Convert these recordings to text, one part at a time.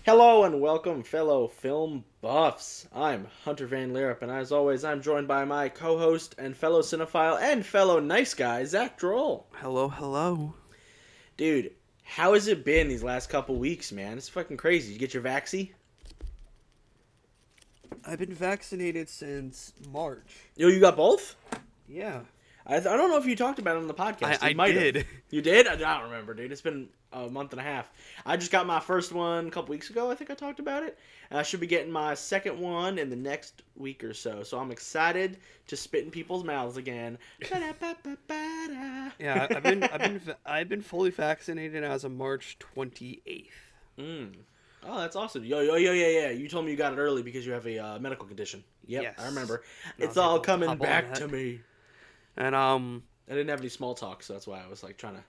Hello and welcome, fellow film buffs. I'm Hunter Van Leerop, and as always, I'm joined by my co-host and fellow cinephile and fellow nice guy, Zach Droll. Hello, hello. Dude, how has it been these last couple weeks, man? It's fucking crazy. You get your vaxie? I've been vaccinated since March. Yo, you got both? Yeah. I don't know if you talked about it on the podcast. I might did. Have. You did? I don't remember, dude. It's been a month and a half. I just got my first one a couple weeks ago. I think I talked about it. And I should be getting my second one in the next week or so. So I'm excited to spit in people's mouths again. Yeah, I've been fully vaccinated as of March 28th. Oh, that's awesome. Yeah. You told me you got it early because you have a medical condition. Yep, Yes. I remember. No, It's all coming hop on back that. to me. And I didn't have any small talk, so that's why I was like trying to.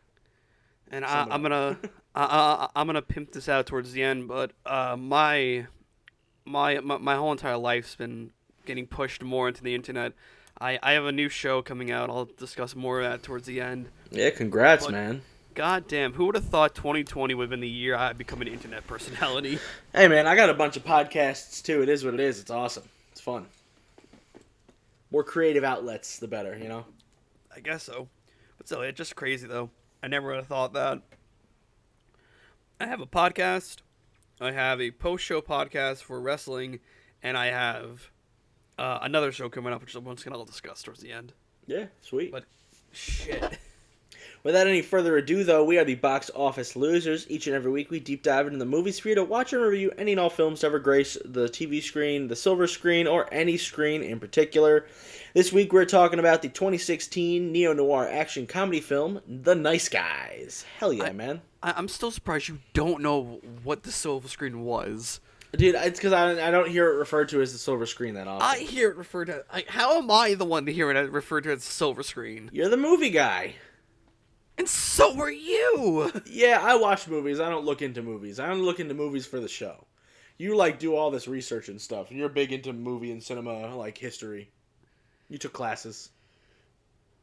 I'm gonna pimp this out towards the end, but my whole entire life's been getting pushed more into the internet. I have a new show coming out. I'll discuss more of that towards the end. Yeah, congrats, man. God damn, who would have thought 2020 would have been the year I'd become an internet personality? Hey, man, I got a bunch of podcasts too. It is what it is. It's awesome. It's fun. More creative outlets, the better, you know? I guess so. But still, it's just crazy, though. I never would have thought that. I have a podcast. I have a post-show podcast for wrestling. And I have another show coming up, which I'll discuss towards the end. Yeah, sweet. But, shit. Without any further ado, though, we are the Box Office Losers. Each and every week, we deep dive into the movies for you to watch and review any and all films to ever grace the TV screen, the silver screen, or any screen in particular. This week, we're talking about the 2016 neo-noir action comedy film, The Nice Guys. Hell yeah, man. I'm still surprised you don't know what the silver screen was. Dude, it's because I don't hear it referred to as the silver screen that often. I hear it referred to... how am I the one to hear it referred to as silver screen? You're the movie guy. And so are you! Yeah, I watch movies. I don't look into movies. I don't look into movies for the show. You, do all this research and stuff. You're big into movie and cinema, history. You took classes.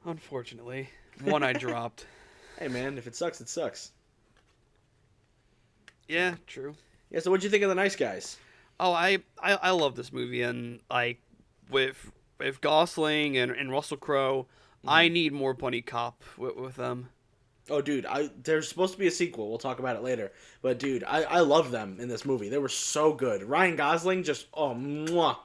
Unfortunately. One I dropped. Hey, man, if it sucks, it sucks. Yeah, true. Yeah, so what'd you think of The Nice Guys? Oh, I love this movie, and, with Gosling and Russell Crowe, I need more buddy cop with them. Oh, dude, there's supposed to be a sequel. We'll talk about it later. But, dude, I love them in this movie. They were so good. Ryan Gosling just, mwah.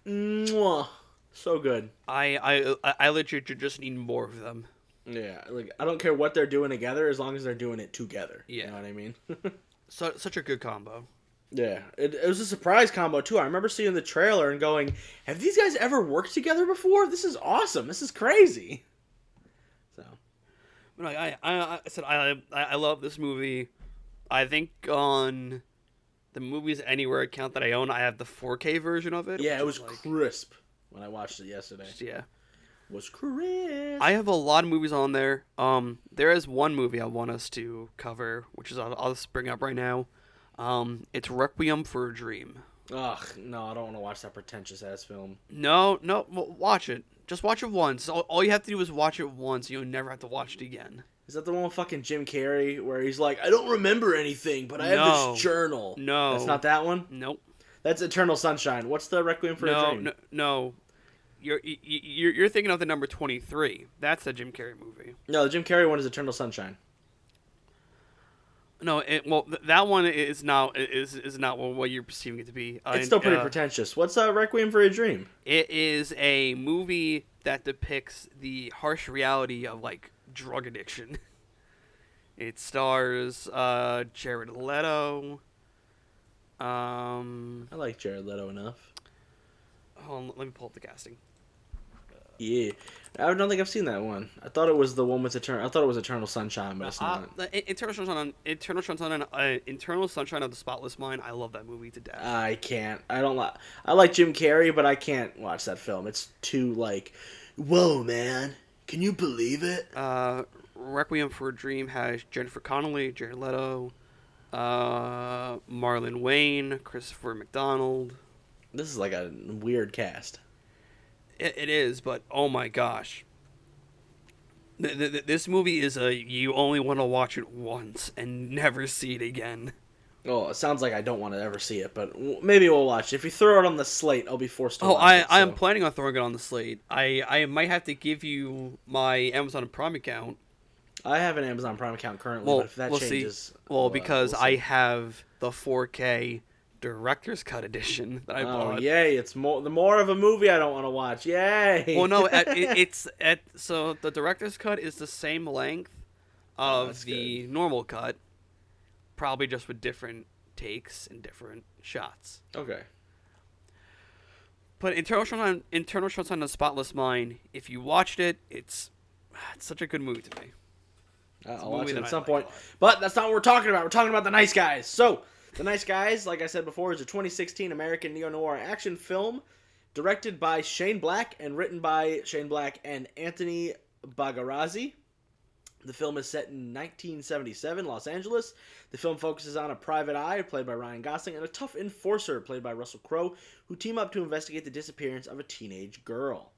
Mwah. So good. I legit just need more of them. Yeah, I don't care what they're doing together as long as they're doing it together. Yeah. You know what I mean? Such a good combo. Yeah, it was a surprise combo, too. I remember seeing the trailer and going, have these guys ever worked together before? This is awesome. This is crazy. So... I said I love this movie. I think on the Movies Anywhere account that I own, I have the 4K version of it. Yeah, it was crisp when I watched it yesterday. Yeah. It was crisp. I have a lot of movies on there. There is one movie I want us to cover, which is I'll just bring up right now. It's Requiem for a Dream. Ugh, no, I don't want to watch that pretentious-ass film. No, watch it. Just watch it once. All you have to do is watch it once. You'll never have to watch it again. Is that the one with fucking Jim Carrey where he's like, I don't remember anything, but I have this journal? No. That's not that one? Nope. That's Eternal Sunshine. What's the Requiem for a Dream? No. You're thinking of the number 23. That's the Jim Carrey movie. No, the Jim Carrey one is Eternal Sunshine. No, that one is not what you're perceiving it to be. It's still pretty pretentious. What's Requiem for a Dream? It is a movie that depicts the harsh reality of drug addiction. It stars Jared Leto. I like Jared Leto enough. Hold on, let me pull up the casting. Yeah, I don't think I've seen that one. I thought it was the one with Eternal Sunshine, but it's not. Eternal Sunshine of the Spotless Mind. I love that movie to death. I can't. I don't like. I like Jim Carrey, but I can't watch that film. It's too whoa, man! Can you believe it? Requiem for a Dream has Jennifer Connelly, Jared Leto, Marlon Wayne, Christopher McDonald. This is a weird cast. It is, but oh my gosh. This movie is you only want to watch it once and never see it again. Oh, it sounds like I don't want to ever see it, but maybe we'll watch it. If you throw it on the slate, I'll be forced to Oh, watch it. I am planning on throwing it on the slate. I might have to give you my Amazon Prime account. I have an Amazon Prime account currently, Well, but if that we'll changes... see. Well, because we'll I see. have the 4K Director's Cut edition that I bought. Yay, it's the more of a movie I don't want to watch. Yay! Well, no, so the Director's Cut is the same length of the normal cut, probably just with different takes and different shots. Okay. But Internal Shots on the Spotless Mind, if you watched it, it's such a good movie to me. I'll watch it at some point. But that's not what we're talking about. We're talking about The Nice Guys. So, The Nice Guys, like I said before, is a 2016 American neo-noir action film directed by Shane Black and written by Shane Black and Anthony Bagarozzi. The film is set in 1977 Los Angeles. The film focuses on a private eye, played by Ryan Gosling, and a tough enforcer, played by Russel Crowe, who team up to investigate the disappearance of a teenage girl.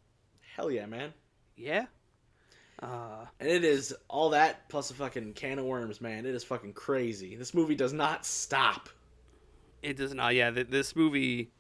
Hell yeah, man. Yeah. And it is all that plus a fucking can of worms, man. It is fucking crazy. This movie does not stop. It does not. Yeah, this movie,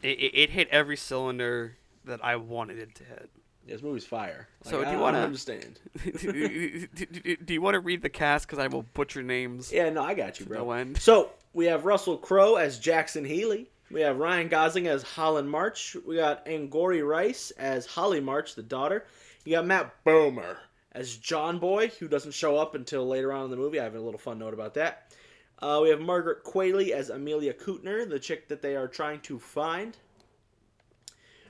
it hit every cylinder that I wanted it to hit. Yeah, this movie's fire. Like, So do you want to understand? do you want to read the cast? Because I will butcher names. Yeah, no, I got you, bro. No end. So we have Russell Crowe as Jackson Healy. We have Ryan Gosling as Holland March. We got Angourie Rice as Holly March, the daughter. You got Matt Bomer as John Boy, who doesn't show up until later on in the movie. I have a little fun note about that. We have Margaret Qualley as Amelia Kootner, the chick that they are trying to find.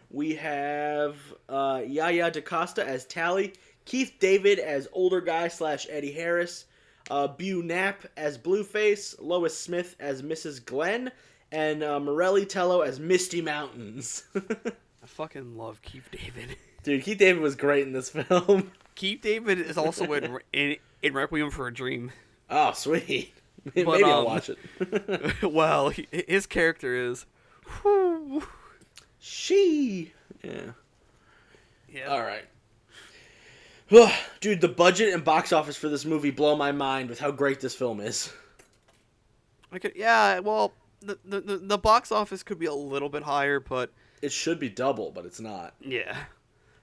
We have Yaya DaCosta as Tally. Keith David as older guy / Eddie Harris. Bew Knapp as Blueface. Lois Smith as Mrs. Glenn. And Morelli Tello as Misty Mountains. I fucking love Keith David. Dude, Keith David was great in this film. Keith David is also in Requiem for a Dream. Oh, sweet. Maybe But, I'll watch it. Well, his character is... Whew. She. Yeah. Yeah. All right. Dude, the budget and box office for this movie blow my mind with how great this film is. Well, the box office could be a little bit higher, but... It should be double, but it's not. Yeah.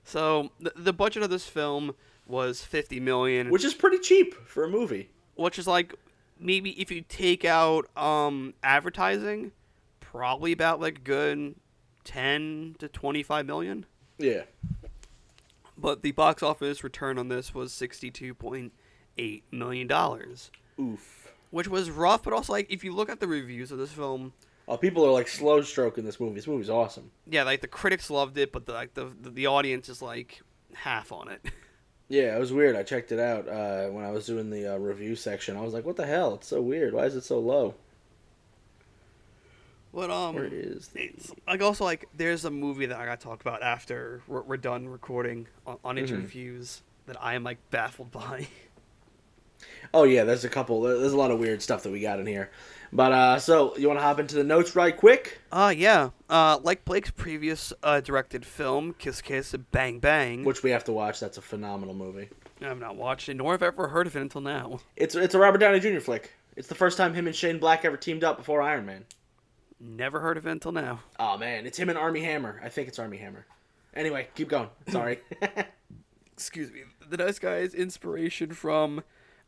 So, the budget of this film was $50 million. Which is pretty cheap for a movie. Which is like, maybe if you take out advertising, probably about like a good 10 to 25 million. Yeah. But the box office return on this was $62.8 million. Oof. Which was rough, but also, like, if you look at the reviews of this film... Oh, people are, like, slow stroking this movie. This movie's awesome. Yeah, like, the critics loved it, but, the audience is, like, half on it. Yeah, it was weird. I checked it out when I was doing the review section. I was like, what the hell? It's so weird. Why is it so low? But, Where is the... It's, like, also, like, there's a movie that I got to talk about after we're done recording on interviews that I am, like, baffled by. Oh, yeah, there's a lot of weird stuff that we got in here. But, so, you want to hop into the notes right quick? Yeah. Like Blake's previous directed film, Kiss Kiss Bang Bang. Which we have to watch. That's a phenomenal movie. I've not watched it, nor have I ever heard of it until now. It's a Robert Downey Jr. flick. It's the first time him and Shane Black ever teamed up before Iron Man. Never heard of it until now. Oh, man. It's him and Armie Hammer. I think it's Armie Hammer. Anyway, keep going. Sorry. Excuse me. The Nice Guy's inspiration from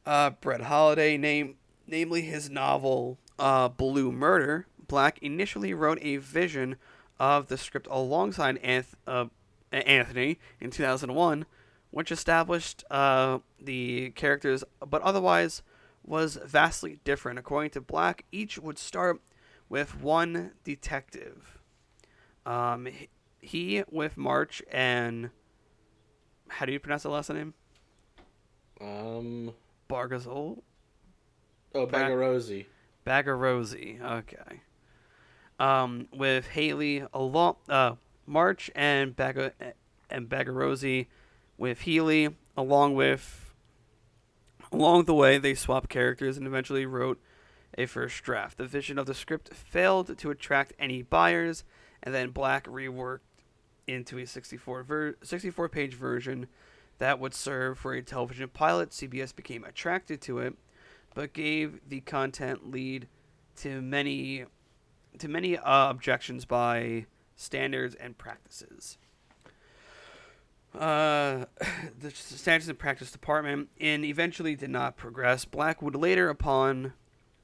Brett Holiday, namely his novel Blue Murder. Black initially wrote a vision of the script alongside Anthony in 2001, which established the characters, but otherwise was vastly different. According to Black, each would start with one detective. He with March and... How do you pronounce the last name? Bagarozzi? Oh, Bagarozzi. Bagarozzi, okay. With Haley along... March and Bagarozzi with Healy, along the way, they swapped characters and eventually wrote a first draft. The vision of the script failed to attract any buyers, and then Black reworked into a 64-page version that would serve for a television pilot. CBS became attracted to it, but gave the content lead to many objections by standards and practices. The standards and practice department and eventually did not progress. Black would later, upon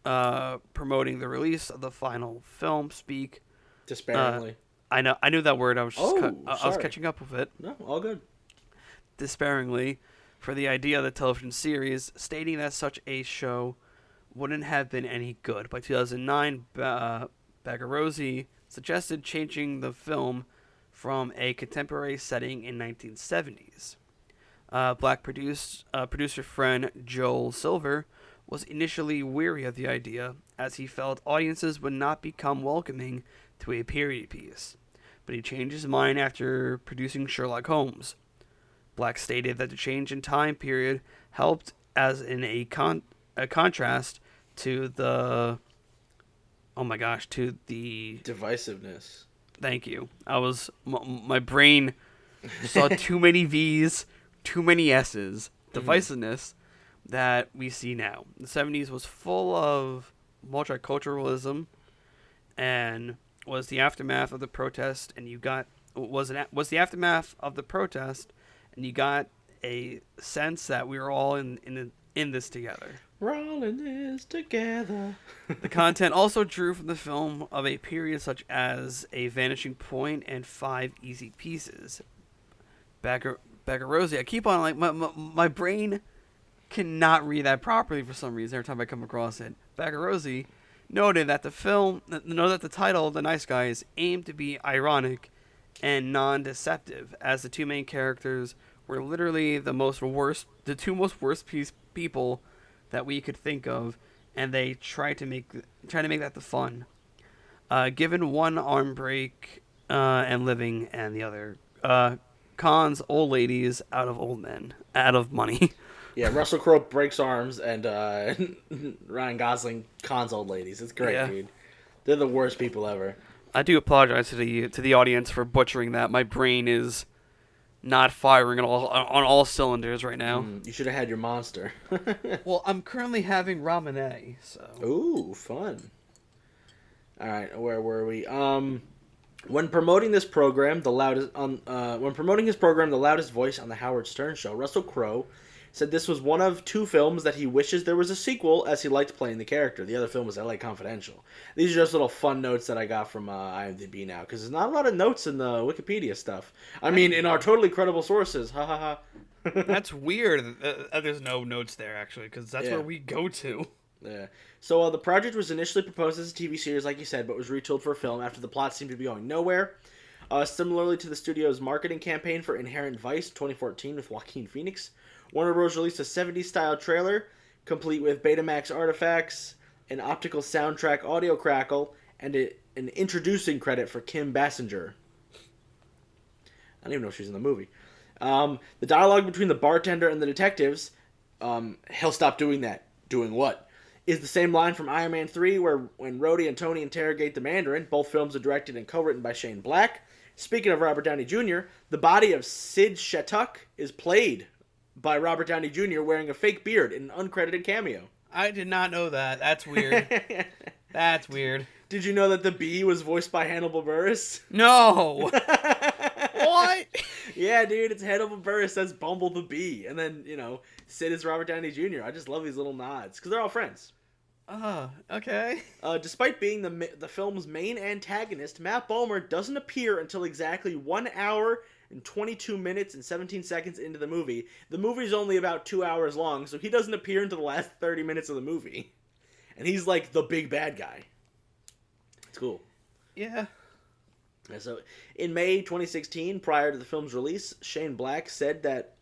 promoting the release of the final film, speak Despairingly. I knew that word. I was just I was sorry. catching up with it. No, all good. Despairingly for the idea of the television series, stating that such a show wouldn't have been any good. By 2009, Bagarozzi suggested changing the film from a contemporary setting in 1970s. Black producer friend Joel Silver was initially weary of the idea, as he felt audiences would not become welcoming to a period piece, but he changed his mind after producing Sherlock Holmes. Black stated that the change in time period helped as in a contrast to the Divisiveness. Thank you. My brain saw too many V's, too many S's, divisiveness that we see now. The 70s was full of multiculturalism and was the aftermath of the protest, and you got a sense that we were all in this together. We're all in this together. The content also drew from the film of a period such as A Vanishing Point and Five Easy Pieces. Bagarozzi, I keep on my brain cannot read that properly for some reason every time I come across it. Bagarozzi noted that the title, The Nice Guys, aimed to be ironic and non-deceptive, as the two main characters were literally the two most worst people that we could think of, and they tried to make that the fun. Given one arm break and living, and the other cons old ladies out of money. Yeah, Russell Crowe breaks arms, and Ryan Gosling cons old ladies. It's great, dude. They're the worst people ever. I do apologize to the audience for butchering that. My brain is not firing on all cylinders right now. You should have had your monster. Well, I'm currently having ramen, so. Ooh, fun. All right, where were we? When promoting his program, the loudest voice on the Howard Stern show, Russell Crowe said this was one of two films that he wishes there was a sequel, as he liked playing the character. The other film was L.A. Confidential. These are just little fun notes that I got from IMDb now, because there's not a lot of notes in the Wikipedia stuff. I mean, in our totally credible sources. Ha ha ha. That's weird. There's no notes there, actually, because that's where we go to. Yeah. So the project was initially proposed as a TV series, like you said, but was retooled for a film after the plot seemed to be going nowhere. Similarly to the studio's marketing campaign for Inherent Vice 2014 with Joaquin Phoenix, Warner Bros. Released a 70s-style trailer, complete with Betamax artifacts, an optical soundtrack audio crackle, and an introducing credit for Kim Basinger. I don't even know if she's in the movie. The dialogue between the bartender and the detectives, he'll stop doing that. Doing what? Is the same line from Iron Man 3, where when Rhodey and Tony interrogate the Mandarin. Both films are directed and co-written by Shane Black. Speaking of Robert Downey Jr., the body of Sid Shattuck is played by Robert Downey Jr. wearing a fake beard in an uncredited cameo. I did not know that. That's weird. That's weird. Did you know that the bee was voiced by Hannibal Buress? No! What? Yeah, dude, it's Hannibal Buress. That's Bumble the Bee. And then, Sid is Robert Downey Jr. I just love these little nods, because they're all friends. Okay. Despite being the film's main antagonist, Matt Bomer doesn't appear until exactly 1 hour and 22 minutes and 17 seconds into the movie. The movie's only about 2 hours long, so he doesn't appear until the last 30 minutes of the movie. And he's like the big bad guy. It's cool. Yeah. So, in May 2016, prior to the film's release, Shane Black said that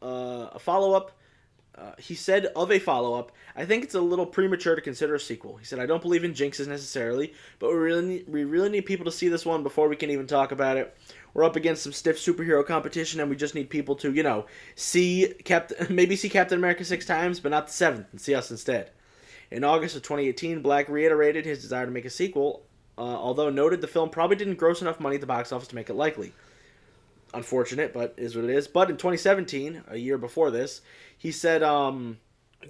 he said of a follow-up, I think it's a little premature to consider a sequel. He said, I don't believe in jinxes necessarily, but we really need people to see this one before we can even talk about it. We're up against some stiff superhero competition, and we just need people to, see Captain America 6 times, but not the 7th, and see us instead. In August of 2018, Black reiterated his desire to make a sequel, although noted the film probably didn't gross enough money at the box office to make it likely. Unfortunate, but is what it is. But in 2017, a year before this, he said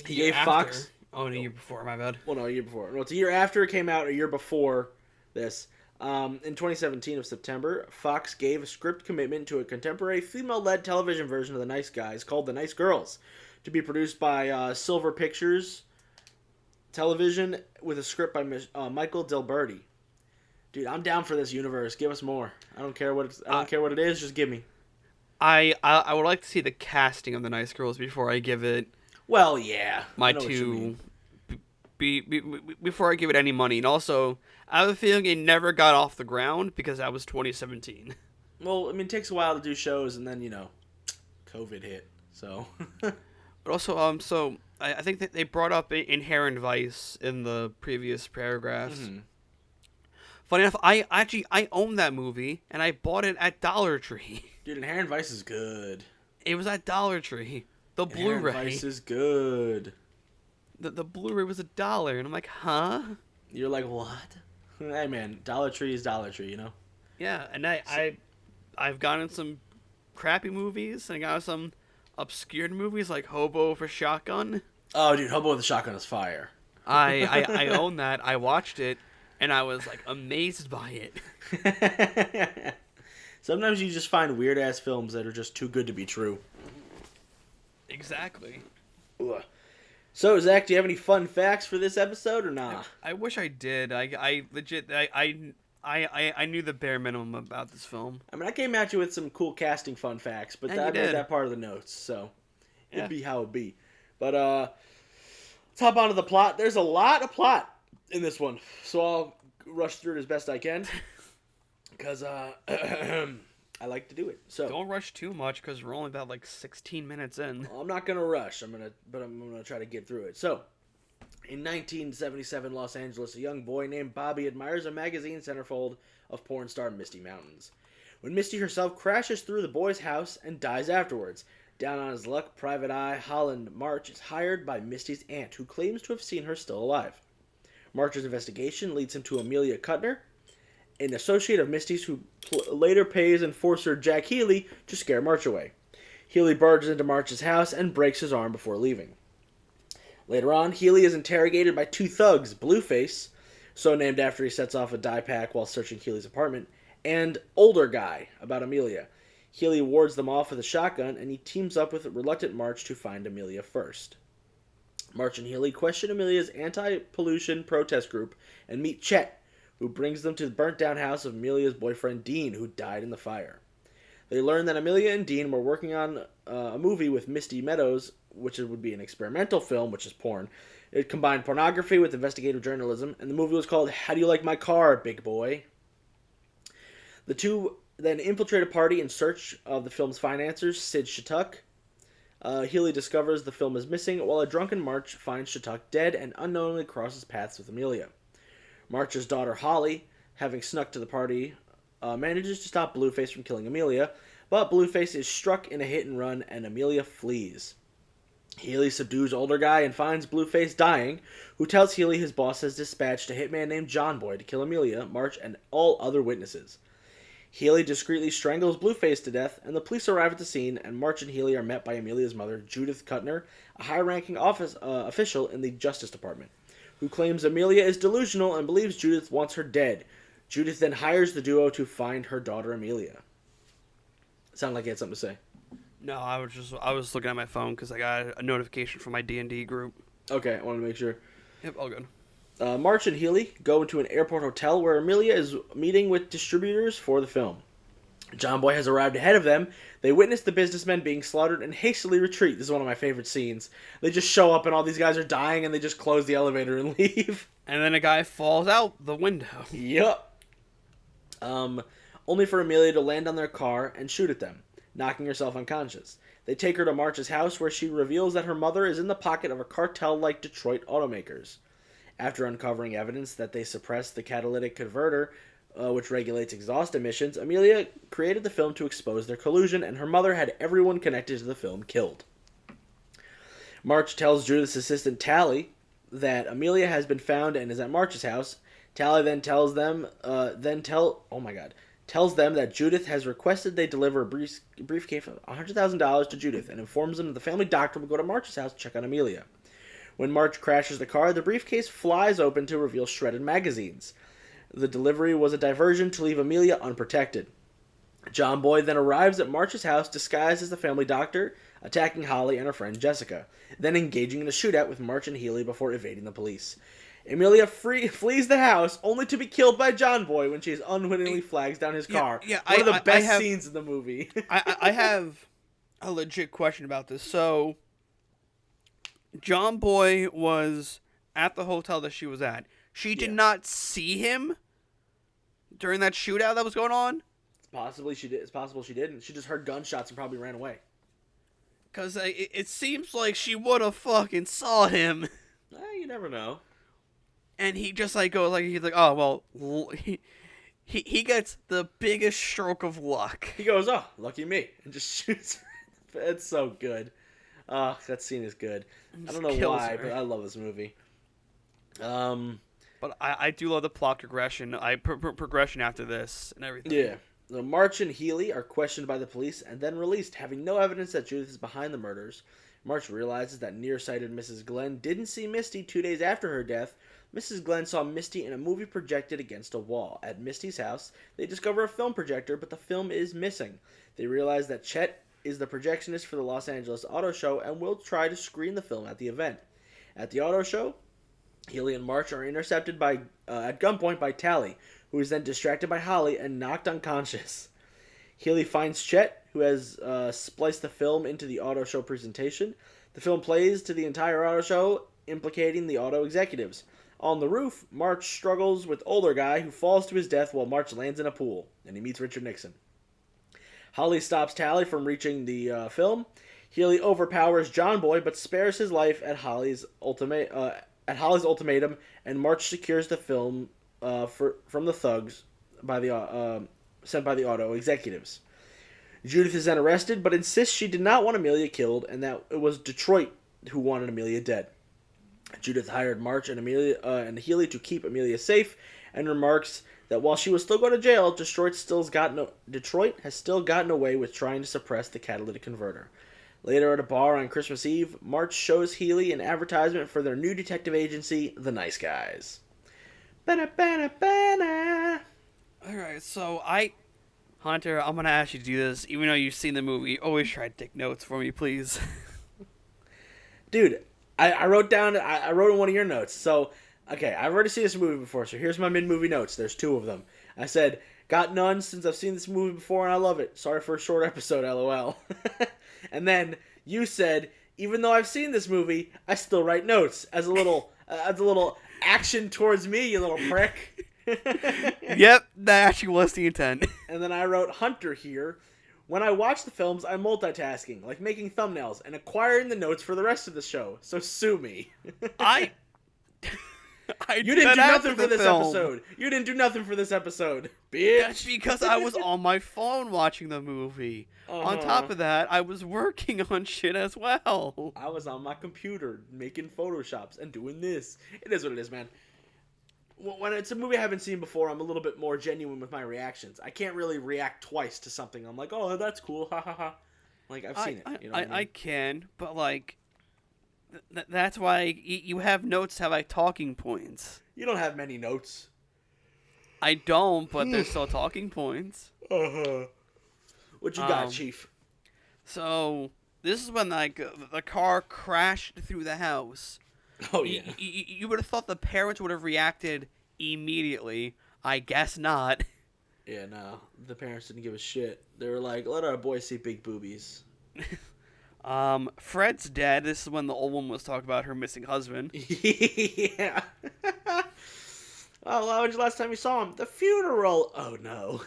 he gave Fox... Oh, a year before, my bad. Well, no, a year before. No, it's a year after it came out, a year before this. In 2017 of September, Fox gave a script commitment to a contemporary female-led television version of The Nice Guys called The Nice Girls, to be produced by Silver Pictures Television with a script by Michael Delberti. Dude, I'm down for this universe. Give us more. I don't care what it is. Just give me. I would like to see the casting of The Nice Girls before I give it Well, yeah. my two. Before I give it any money, and also I have a feeling it never got off the ground because that was 2017. Well, I mean, it takes a while to do shows, and then COVID hit. So. But also, so I think that they brought up Inherent Vice in the previous paragraphs. Mm-hmm. Funny enough, I own that movie, and I bought it at Dollar Tree. Dude, Inherent Vice is good. It was at Dollar Tree. The Inherent Blu-ray. Vice is good. The Blu-ray was $1, and I'm like, huh? You're like, what? Hey, man, Dollar Tree is Dollar Tree, Yeah, and I've gotten some crappy movies, and I got some obscured movies like Hobo for Shotgun. Oh, dude, Hobo with a Shotgun is fire. I own that. I watched it, and I was like amazed by it. Sometimes you just find weird-ass films that are just too good to be true. Exactly. Ugh. So, Zach, do you have any fun facts for this episode or nah? I wish I did. I legit I knew the bare minimum about this film. I mean, I came at you with some cool casting fun facts, but I made that part of the notes, so it'd be how it be. But let's hop onto the plot. There's a lot of plot in this one, so I'll rush through it as best I can because I like to do it. So don't rush too much because we're only about like 16 minutes in. I'm not gonna rush. I'm gonna try to get through it. So, in 1977 Los Angeles, a young boy named Bobby admires a magazine centerfold of porn star Misty Mountains. When Misty herself crashes through the boy's house and dies afterwards, down on his luck, Private Eye Holland March is hired by Misty's aunt, who claims to have seen her still alive. March's investigation leads him to Amelia Kuttner, an associate of Misty's who later pays enforcer Jack Healy to scare March away. Healy barges into March's house and breaks his arm before leaving. Later on, Healy is interrogated by two thugs, Blueface, so named after he sets off a dye pack while searching Healy's apartment, and Older Guy, about Amelia. Healy wards them off with a shotgun, and he teams up with reluctant March to find Amelia first. March and Healy question Amelia's anti-pollution protest group and meet Chet, who brings them to the burnt-down house of Amelia's boyfriend Dean, who died in the fire. They learn that Amelia and Dean were working on a movie with Misty Meadows, which would be an experimental film, which is porn. It combined pornography with investigative journalism, and the movie was called How Do You Like My Car, Big Boy? The two then infiltrate a party in search of the film's financiers, Sid Shattuck. Healy discovers the film is missing, while a drunken March finds Shattuck dead and unknowingly crosses paths with Amelia. March's daughter Holly, having snuck to the party, manages to stop Blueface from killing Amelia, but Blueface is struck in a hit and run and Amelia flees. Healy subdues Older Guy and finds Blueface dying, who tells Healy his boss has dispatched a hitman named John Boy to kill Amelia, March, and all other witnesses. Healy discreetly strangles Blueface to death, and the police arrive at the scene, and March and Healy are met by Amelia's mother, Judith Kuttner, a high-ranking official in the Justice Department, who claims Amelia is delusional and believes Judith wants her dead. Judith then hires the duo to find her daughter Amelia. Sound like you had something to say. No, I was looking at my phone because I got a notification from my D&D group. Okay, I wanted to make sure. Yep, all good. March and Healy go into an airport hotel where Amelia is meeting with distributors for the film. John Boy has arrived ahead of them. They witness the businessmen being slaughtered and hastily retreat. This is one of my favorite scenes. They just show up and all these guys are dying and they just close the elevator and leave. And then a guy falls out the window. Yup. Only for Amelia to land on their car and shoot at them, knocking herself unconscious. They take her to March's house where she reveals that her mother is in the pocket of a cartel-like Detroit automakers. After uncovering evidence that they suppressed the catalytic converter, which regulates exhaust emissions, Amelia created the film to expose their collusion, and her mother had everyone connected to the film killed. March tells Judith's assistant Tally that Amelia has been found and is at March's house. Tally then tells them that Judith has requested they deliver a briefcase of $100,000 to Judith and informs them that the family doctor will go to March's house to check on Amelia. When March crashes the car, the briefcase flies open to reveal shredded magazines. The delivery was a diversion to leave Amelia unprotected. John Boy then arrives at March's house disguised as the family doctor, attacking Holly and her friend Jessica, then engaging in a shootout with March and Healy before evading the police. Amelia flees the house, only to be killed by John Boy when she unwittingly flags down his car. One of the best scenes in the movie. I have a legit question about this. So, John Boy was at the hotel that she was at. She did not see him during that shootout that was going on? Possibly she did. It's possible she didn't. She just heard gunshots and probably ran away. Because it seems like she would have fucking saw him. You never know. And he just goes he's like, oh, well, he gets the biggest stroke of luck. He goes, oh, lucky me. And just shoots her. It's so good. That scene is good. I don't know why, but I love this movie. But I do love the plot progression. Progression after this and everything. Yeah. So March and Healy are questioned by the police and then released, having no evidence that Judith is behind the murders. March realizes that nearsighted Mrs. Glenn didn't see Misty 2 days after her death. Mrs. Glenn saw Misty in a movie projected against a wall. At Misty's house, they discover a film projector, but the film is missing. They realize that Chet is the projectionist for the Los Angeles Auto Show and will try to screen the film at the event. At the auto show, Healy and March are intercepted at gunpoint by Tally, who is then distracted by Holly and knocked unconscious. Healy finds Chet, who has spliced the film into the auto show presentation. The film plays to the entire auto show, implicating the auto executives. On the roof, March struggles with older guy who falls to his death while March lands in a pool, and he meets Richard Nixon. Holly stops Tally from reaching the film. Healy overpowers John Boy, but spares his life at Holly's ultimatum, and March secures the film from the thugs sent by the auto executives. Judith is then arrested, but insists she did not want Amelia killed, and that it was Detroit who wanted Amelia dead. Judith hired March and Healy to keep Amelia safe, and remarks that while she was still going to jail, Detroit has still gotten away with trying to suppress the catalytic converter. Later at a bar on Christmas Eve, March shows Healy an advertisement for their new detective agency, The Nice Guys. Ba-da-ba-da-ba-da. Alright, so Hunter, I'm going to ask you to do this. Even though you've seen the movie, always try to take notes for me, please. Dude, I wrote in one of your notes. So, okay, I've already seen this movie before, so here's my MidMovie Notes. There's 2 of them. I said, got none since I've seen this movie before and I love it. Sorry for a short episode, LOL. And then you said, even though I've seen this movie, I still write notes as a little action towards me, you little prick. Yep, that actually was the intent. And then I wrote Hunter here. When I watch the films, I'm multitasking, like making thumbnails and acquiring the notes for the rest of the show. So sue me. You didn't do nothing for this episode. You didn't do nothing for this episode, bitch. That's because I was on my phone watching the movie. On top of that, I was working on shit as well. I was on my computer making Photoshops and doing this. It is what it is, man. When it's a movie I haven't seen before, I'm a little bit more genuine with my reactions. I can't really react twice to something. I'm like, oh, that's cool, ha ha ha. Like, I've seen it. You know what I mean? I can, but like, that's why you have notes have like talking points. You don't have many notes. I don't, but they're still talking points. What you got, Chief? So this is when like the car crashed through the house. Oh yeah. You would have thought the parents would have reacted immediately. I guess not. Yeah, no. The parents didn't give a shit. They were like, let our boy see big boobies. Fred's dead. This is when the old woman was talking about her missing husband. Yeah. Oh, when was the last time you saw him? The funeral. Oh no.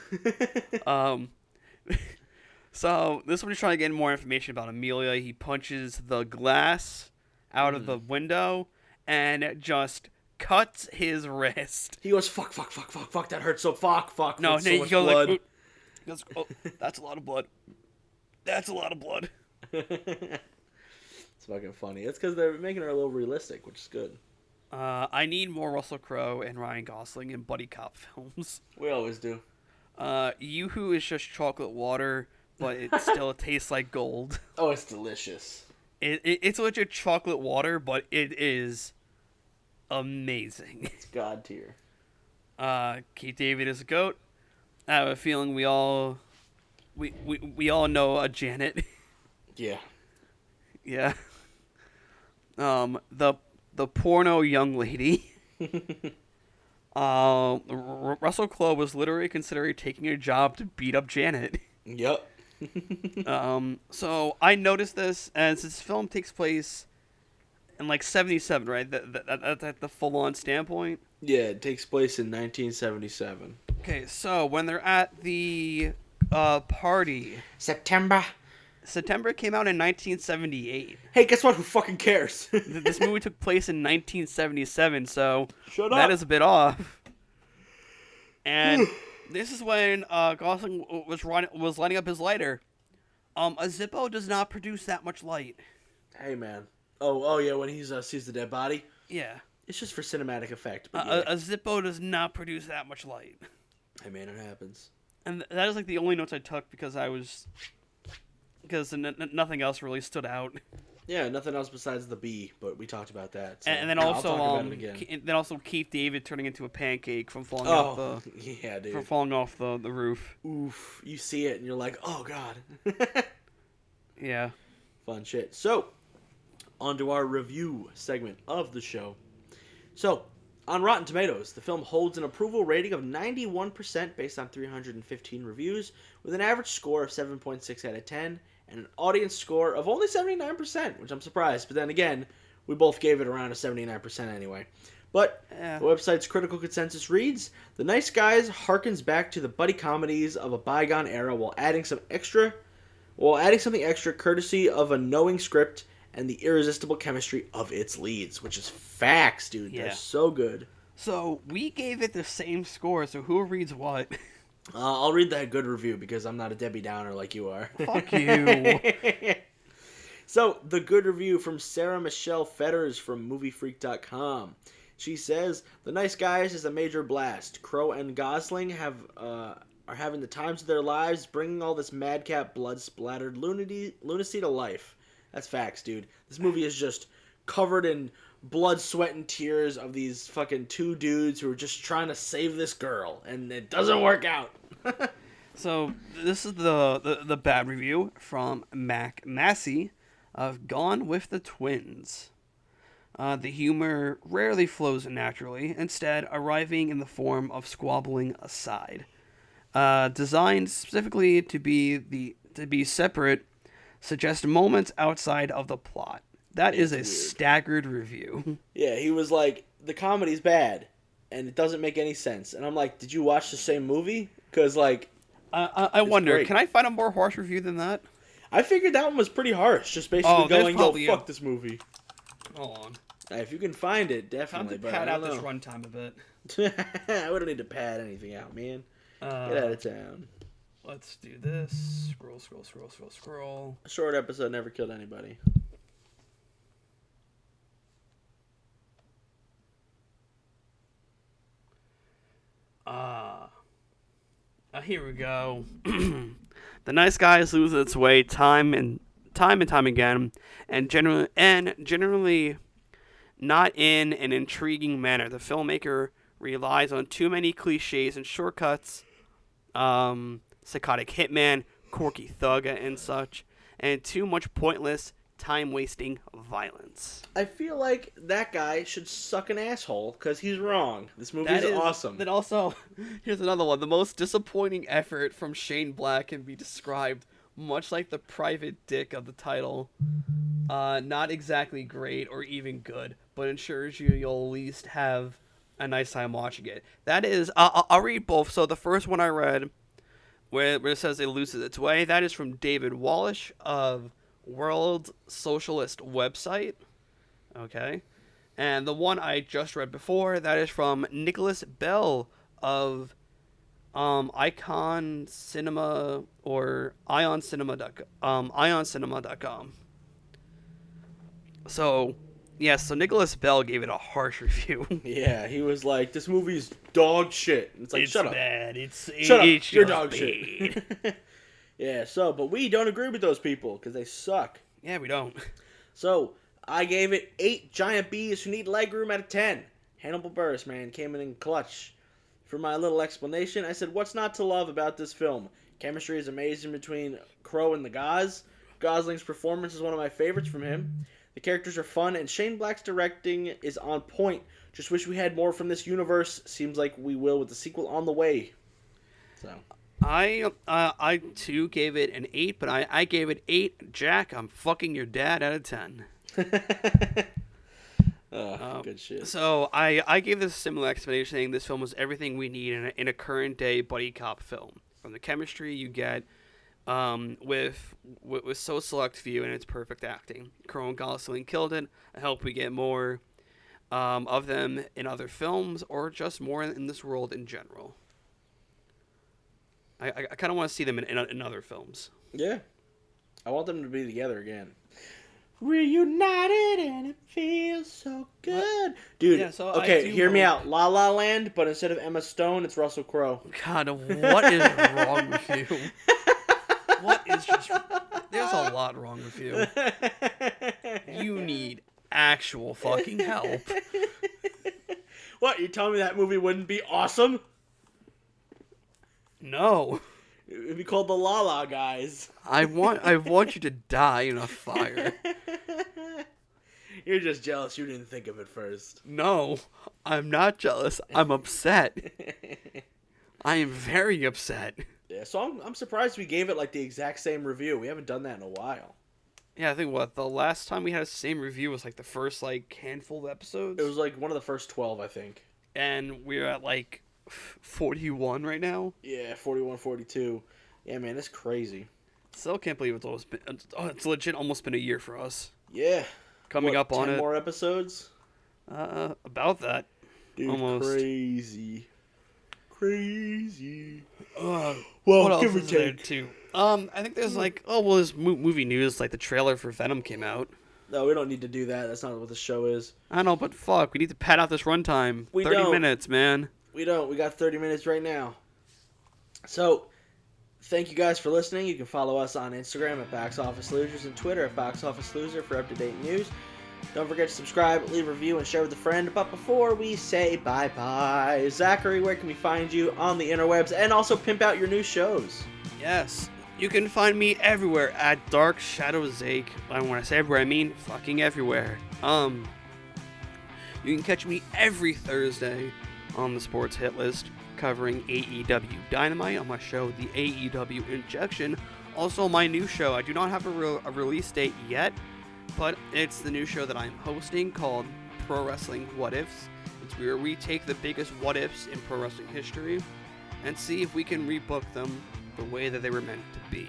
So this one is trying to get more information about Amelia. He punches the glass out of the window and just cuts his wrist. He goes, fuck, that hurts so fuck. No, so he much goes blood. like, he goes, oh, that's a lot of blood. That's a lot of blood. It's fucking funny. It's because they're making her a little realistic, which is good. I need more Russell Crowe and Ryan Gosling in buddy cop films. We always do. Yoo-hoo is just chocolate water, but it still tastes like gold. Oh, it's delicious. It's legit chocolate water, but it is amazing. It's god tier. Keith David is a goat. I have a feeling we all know a Janet. Yeah. Yeah. The porno young lady. Russell Crowe was literally considering taking a job to beat up Janet. Yep. So I noticed this, and since this film takes place in like 77, right? That's at the full-on standpoint. Yeah, it takes place in 1977. Okay, so when they're at the party, September came out in 1978. Hey, guess what? Who fucking cares? This movie took place in 1977, so Shut up. that is a bit off. And this is when Gosling was lighting up his lighter. A Zippo does not produce that much light. Hey, man. Oh yeah, when he sees the dead body? Yeah. It's just for cinematic effect. But A Zippo does not produce that much light. Hey, man, it happens. And that is like the only notes I took because nothing else really stood out. Yeah, nothing else besides the bee, but we talked about that. So And then I'll also, talk about it again. then also Keith David turning into a pancake from falling yeah, dude. from falling off the roof. Oof, you see it and you're like, oh god. Yeah. Fun shit. So, on to our review segment of the show. So, on Rotten Tomatoes, the film holds an approval rating of 91% based on 315 reviews, with an average score of 7.6 out of 10, and an audience score of only 79%, which I'm surprised. But then again, we both gave it around a 79% anyway. But the website's critical consensus reads, The Nice Guys harkens back to the buddy comedies of a bygone era while adding something extra courtesy of a knowing script and the irresistible chemistry of its leads, which is facts, dude. Yeah. They're so good. So, we gave it the same score, so who reads what? I'll read that good review because I'm not a Debbie Downer like you are. Fuck you. So, the good review from Sarah Michelle Fetters from MovieFreak.com. She says, The Nice Guys is a major blast. Crowe and Gosling are having the times of their lives, bringing all this madcap, blood-splattered lunacy to life. That's facts, dude. This movie is just covered in blood, sweat, and tears of these fucking two dudes who are just trying to save this girl, and it doesn't work out. So, this is the bad review from Mac Massey of Gone with the Twins. The humor rarely flows naturally, instead arriving in the form of squabbling aside. Designed specifically to be separate, suggest moments outside of the plot. That is a staggered review. Yeah, he was like, the comedy's bad, and it doesn't make any sense. And I'm like, did you watch the same movie? Because, like, I wonder, great. Can I find a more harsh review than that? I figured that one was pretty harsh, just basically going, fuck this movie. Hold on. If you can find it, Time definitely. to But pad I out don't this know. runtime a bit. We don't need to pad anything out, man. Get out of town. Let's do this. Scroll. A short episode never killed anybody. Here we go. The Nice Guys lose its way time and time again, and generally not in an intriguing manner. The filmmaker relies on too many cliches and shortcuts, psychotic hitman, quirky thug, and such, and too much pointless, time-wasting violence. I feel like that guy should suck an asshole because he's wrong. This movie is awesome. Then also, here's another one. The most disappointing effort from Shane Black can be described much like the private dick of the title. Not exactly great or even good, but ensures you'll at least have a nice time watching it. That is, I'll read both. So the first one I read, where it says it loses its way, that is from David Wallish of World Socialist website. Okay. And the one I just read before, that is from Nicholas Bell of Icon Cinema or ioncinema.com. So, yes, so Nicholas Bell gave it a harsh review. Yeah, he was like, this movie's dog shit. And it's like, shut up. Bad. Shut up. It's You're just dog bad. shit. Yeah, but we don't agree with those people because they suck. Yeah, we don't. So, I gave it 8 giant bees who need legroom out of 10. Hannibal Buress, man, came in clutch. For my little explanation, I said, what's not to love about this film? Chemistry is amazing between Crowe and the Goz. Gosling's performance is one of my favorites from him. The characters are fun, and Shane Black's directing is on point. Just wish we had more from this universe. Seems like we will with the sequel on the way. So, I too gave it an 8, but I gave it 8. Jack, I'm fucking your dad out of 10. Good shit. So I gave this a similar explanation, saying this film was everything we need in a current day buddy cop film. From the chemistry you get with so select few and its perfect acting. Crowe and Gosling killed it. I hope we get more of them in other films or just more in this world in general. I kind of want to see them in other films. Yeah. I want them to be together again. Reunited and it feels so good. What? Dude, yeah, so okay, hear me out. La La Land, but instead of Emma Stone, it's Russell Crowe. God, what is wrong with you? What is just... There's a lot wrong with you. You need actual fucking help. What, you telling me that movie wouldn't be awesome? No. It'd be called the La La Guys. I want you to die in a fire. You're just jealous you didn't think of it first. No, I'm not jealous. I'm upset. I am very upset. Yeah, so I'm surprised we gave it like the exact same review. We haven't done that in a while. Yeah, I think the last time we had the same review was like the first like handful of episodes. It was like one of the first 12, I think. And we're at like 41 right now. Yeah, 41, 42. Yeah, man, it's crazy. Still can't believe it's legit almost been a year for us. Yeah. Coming up on 10 it. more episodes? About that. Dude, almost. Crazy. Well, what else give or is there take. too? I think there's like, there's movie news, like the trailer for Venom came out. No, we don't need to do that. That's not what the show is. I know, but fuck, we need to pad out this runtime. 30 minutes, man. We don't. We got 30 minutes right now. So, thank you guys for listening. You can follow us on Instagram at Box Office Losers and Twitter at Box Office Loser for up-to-date news. Don't forget to subscribe, leave a review, and share with a friend. But before we say bye-bye, Zachary, where can we find you on the interwebs? And also pimp out your new shows. Yes. You can find me everywhere at Dark Shadow Zake. When I say everywhere, I mean fucking everywhere. You can catch me every Thursday on the Sports Hit List covering AEW Dynamite on my show, The AEW Injection. Also, my new show. I do not have a release date yet, but it's the new show that I'm hosting called Pro Wrestling What Ifs. It's where we take the biggest what ifs in pro wrestling history and see if we can rebook them the way that they were meant to be.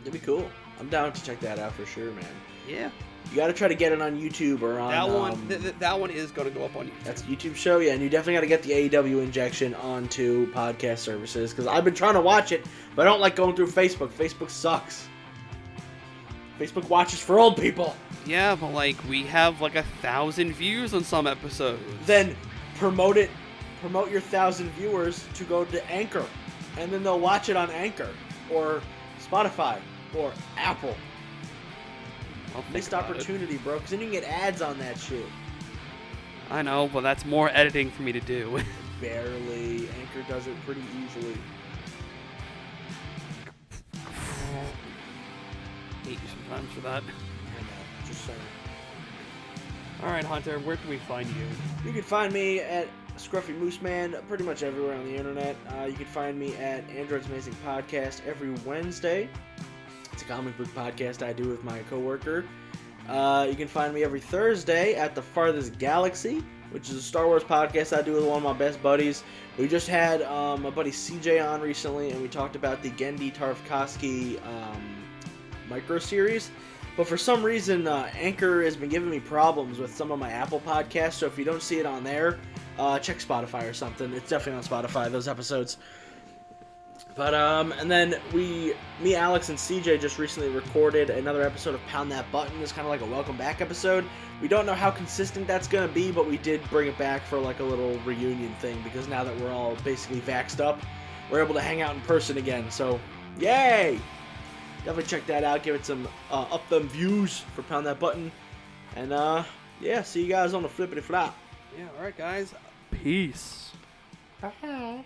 It'd be cool. I'm down to check that out for sure, man. Yeah. You got to try to get it on YouTube or on... That one is going to go up on YouTube. That's a YouTube show, yeah, and you definitely got to get the AEW Injection onto podcast services, because I've been trying to watch it, but I don't like going through Facebook. Facebook sucks. Facebook watches for old people. Yeah, but like, we have like 1,000 views on some episodes. Then promote it. Promote your 1,000 viewers to go to Anchor, and then they'll watch it on Anchor, or Spotify, or Apple. Missed opportunity, bro, because then you can get ads on that shit. I know, but that's more editing for me to do. Barely. Anchor does it pretty easily. Hate you sometimes for that. I know, just saying. Alright, Hunter, where can we find you? You can find me at Scruffy Moose Man pretty much everywhere on the internet. You can find me at Android's Amazing Podcast every Wednesday. It's a comic book podcast I do with my coworker. You can find me every Thursday at the Farthest Galaxy, which is a Star Wars podcast I do with one of my best buddies. We just had my buddy CJ on recently, and we talked about the Genndy Tartakovsky micro series. But for some reason, Anchor has been giving me problems with some of my Apple podcasts. So if you don't see it on there, check Spotify or something. It's definitely on Spotify, those episodes. But, and then me, Alex, and CJ just recently recorded another episode of Pound That Button. It's kind of like a welcome back episode. We don't know how consistent that's going to be, but we did bring it back for like a little reunion thing, because now that we're all basically vaxxed up, we're able to hang out in person again. So, yay! Definitely check that out. Give it some up them views for Pound That Button. And yeah, see you guys on the flippity flop. Yeah, all right, guys. Peace. Bye.